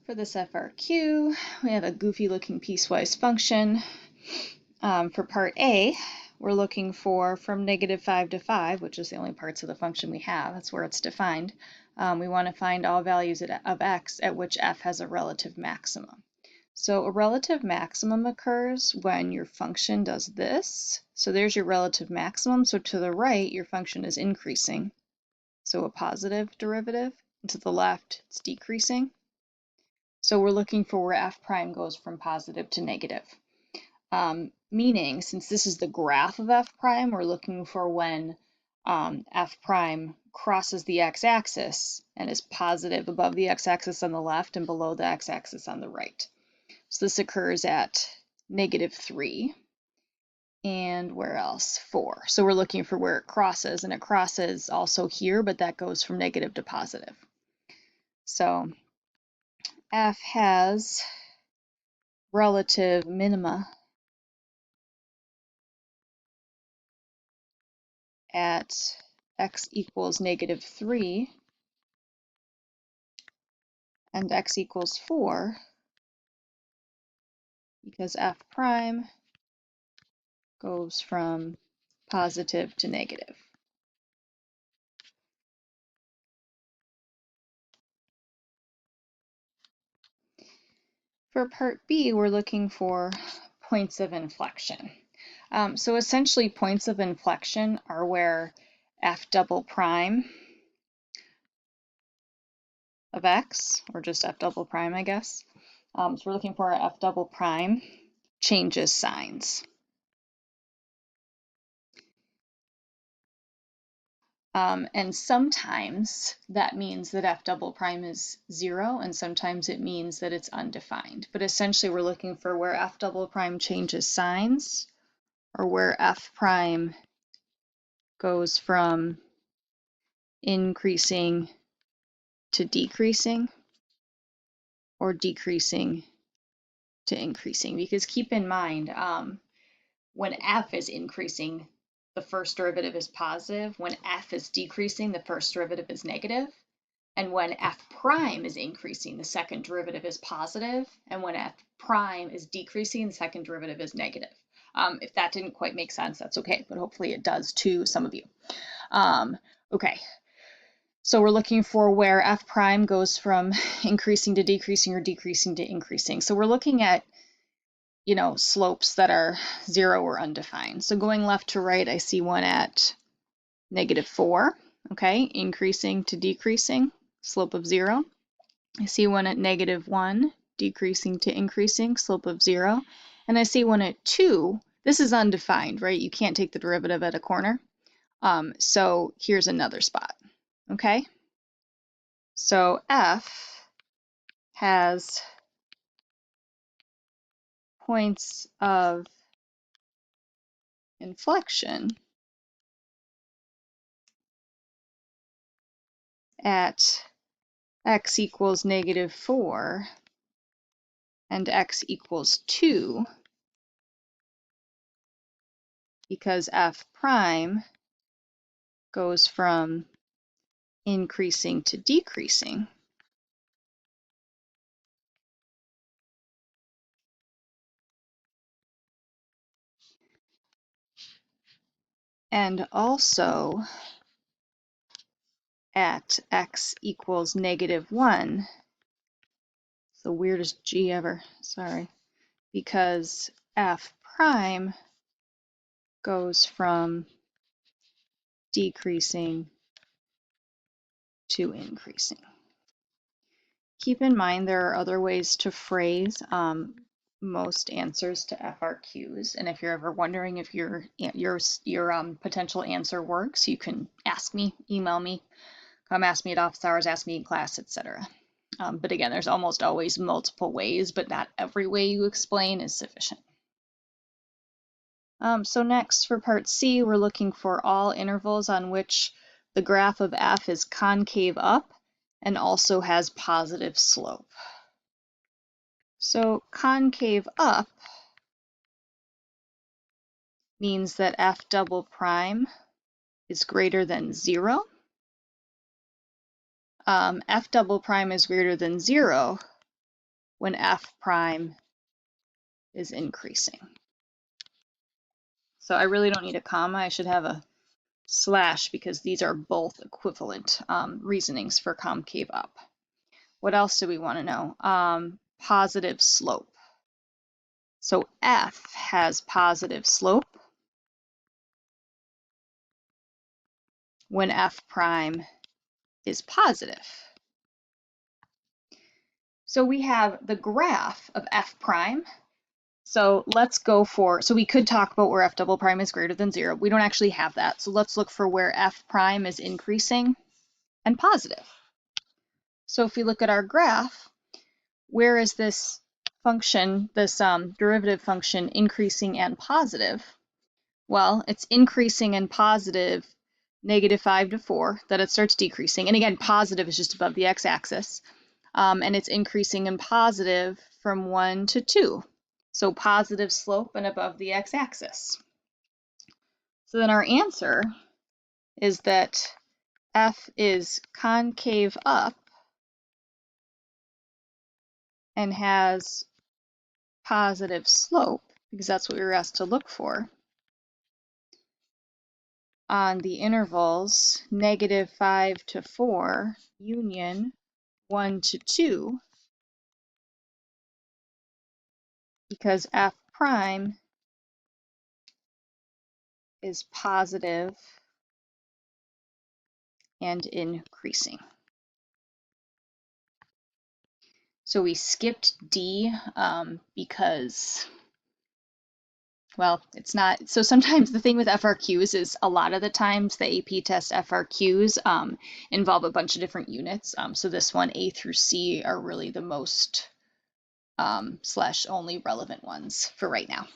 For this FRQ, we have a goofy looking piecewise function. For part A, we're looking for from -5 to 5, which is the only parts of the function we have. That's where it's defined. We want to find all values of x at which f has a relative maximum. So a relative maximum occurs when your function does this. So there's your relative maximum. So to the right, your function is increasing. So a positive derivative. And to the left, it's decreasing. So we're looking for where f prime goes from positive to negative. Meaning, since this is the graph of f prime, we're looking for when f prime crosses the x-axis and is positive above the x-axis on the left and below the x-axis on the right. So this occurs at -3. And where else? 4. So we're looking for where it crosses, and it crosses also here, but that goes from negative to positive. So f has relative minima at x equals -3 and x equals 4 because f prime goes from positive to negative. For part B, we're looking for points of inflection. So essentially points of inflection are where f double prime of x, or just f double prime, I guess. So we're looking for f double prime changes signs. And sometimes that means that f double prime is 0, and sometimes it means that it's undefined. But essentially we're looking for where f double prime changes signs, or where f prime goes from increasing to decreasing, or decreasing to increasing. Because keep in mind, when f is increasing, the first derivative is positive. When f is decreasing, the first derivative is negative. And when f prime is increasing, the second derivative is positive. And when f prime is decreasing, the second derivative is negative. If that didn't quite make sense, that's okay, but hopefully it does to some of you. Okay, so we're looking for where f prime goes from increasing to decreasing or decreasing to increasing. So we're looking at, slopes that are 0 or undefined. So going left to right, I see one at -4, okay, increasing to decreasing, slope of 0. I see one at -1, decreasing to increasing, slope of 0. And I see one at 2. This is undefined, right? You can't take the derivative at a corner. So here's another spot, okay? So f has points of inflection at x equals -4 and x equals 2 because f prime goes from increasing to decreasing. And also at x equals -1. It's the weirdest G ever, sorry. Because f prime goes from decreasing to increasing. Keep in mind there are other ways to phrase most answers to FRQs, and if you're ever wondering if your potential answer works, you can ask me, email me, come ask me at office hours, ask me in class, etc. But again, there's almost always multiple ways, but not every way you explain is sufficient. So next, for part C, we're looking for all intervals on which the graph of f is concave up and also has positive slope. So concave up means that f double prime is greater than 0. F double prime is greater than 0 when F prime is increasing. So I really don't need a comma. I should have a slash because these are both equivalent reasonings for concave up. What else do we want to know? Positive slope. So F has positive slope when F prime is positive. So we have the graph of F prime. So let's go for, so we could talk about where F double prime is greater than 0. We don't actually have that. So let's look for where F prime is increasing and positive. So if we look at our graph, where is this function, this derivative function, increasing and positive? Well, it's increasing and positive -5 to 4, then it starts decreasing. And again, positive is just above the x-axis. And it's increasing and positive from 1 to 2. So positive slope and above the x-axis. So then our answer is that F is concave up and has positive slope, because that's what we were asked to look for, on the intervals -5 to 4 union 1 to 2, because F prime is positive and increasing. So we skipped D because, well, it's not. So sometimes the thing with FRQs is a lot of the times the AP test FRQs involve a bunch of different units. So this one, A through C, are really the most / only relevant ones for right now.